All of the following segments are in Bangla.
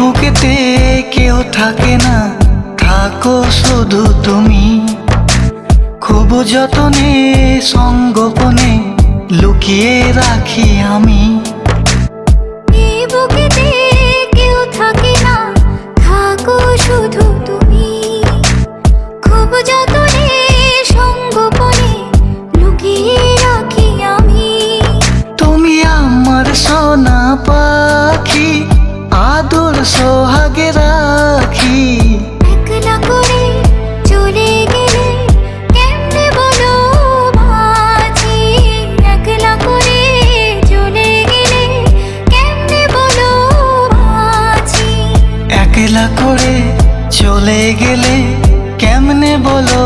বুকেতে কেউ থাকে না, থাকো শুধু তুমি। খুব যতনে সঙ্গোপনে লুকিয়ে রাখি আমি। এই বুকেতে কেউ থাকে না, থাকো শুধু তুমি। খুব যতনে সঙ্গোপনে লুকিয়ে রাখি আমি। তুমি আমার সোনা পাখি, আদর সোহাগে রাখি। একলা করে চলে গেলে কেমনে বলো বাঁচি। একলা করে চলে গেলে কেমনে বলো বাঁচি। একলা করে চলে গেলে কেমনে বলো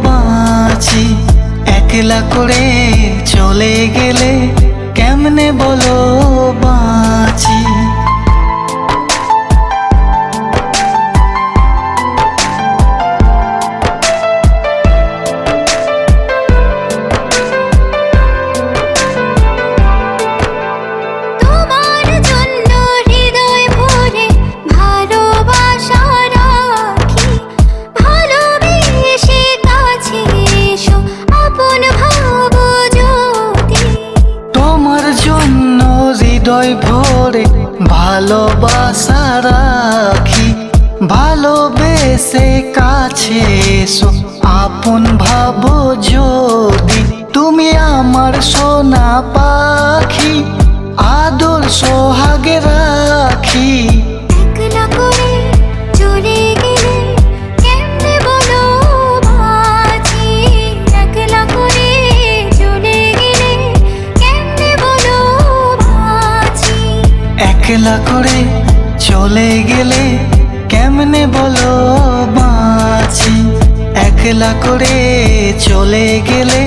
বাঁচি। একলা করে চলে গেলে কেমনে বলো বাঁচি। তোমার জন্য হৃদয় ভরে ভালোবাসা রাখি। ভালোবেসে কাছে এসো, আপন ভাবো যদি। তোমার জন্য হৃদয় ভরে ভালোবাসা রাখি। ভালোবেসে কাছে এসো, আপন ভাবো যদি। তুমি আমার সোনা পাখি, আদর সোহাগে রাখি। একলা করে চলে গেলে কেমনে বলো বাঁচি। একলা করে চলে গেলে কেমনে বলো বাঁচি। একলা করে চলে গেলে কেমনে বলো বাঁচি। একলা করে চলে গেলে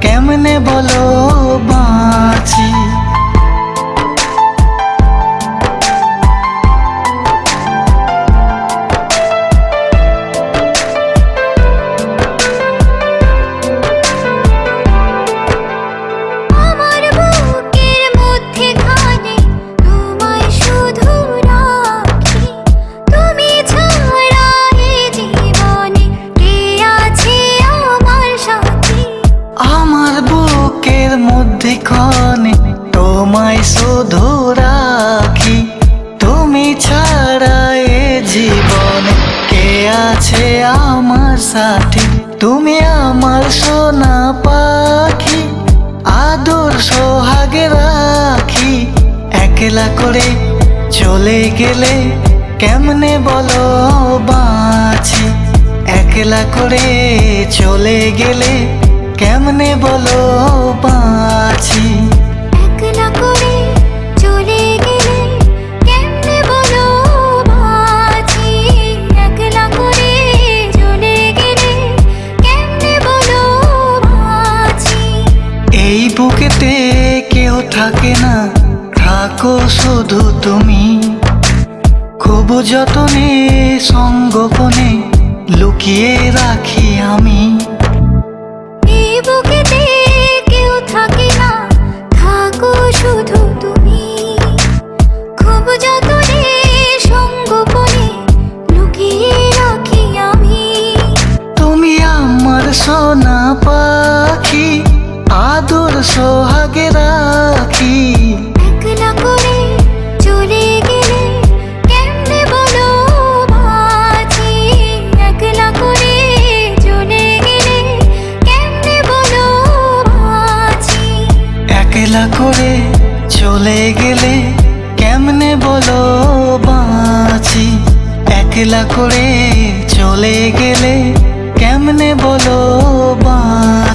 কেমনে বলো বাঁচি। আমার বুকের মধ্যেখানে তোমায় শুধু রাখি। তুমি ছাড়া এ জীবনে কে আছে আমার সাথী। আমার বুকের মধ্যেখানে তোমায় শুধু রাখি। তুমি ছাড়া এ জীবনে কে আছে আমার সাথী। তুমি আমার সোনা পাখি, আদর সোহাগে রাখি। একলা করে চলে গেলে কেমনে বলো বাঁচি। একলা করে চলে গেলে কেমনে বলো বাঁচি। একলা করে চলে গেলে কেমনে বলো বাঁচি। একলা করে চলে গেলে কেমনে বলো বাঁচি। এই বুকেতে কেউ থাকে না, থাকো শুধু তুমি। খুব যতনে সঙ্গোপনে লুকিয়ে রাখি আমি। এই বুকেতে কেউ থাকে না, থাকো শুধু তুমি। খুব যতনে সঙ্গোপনে লুকিয়ে রাখি আমি। তুমি আমার সোনা পাখি, আদর সোহাগে রাখি। একলা করে চলে গেলে কেমনে বলো বাঁচি। একলা করে চলে গেলে কেমনে বলো বাঁচি। একলা করে চলে গেলে কেমনে বলো বাঁচি। একলা করে চলে গেলে কেমনে বলো বাঁচি।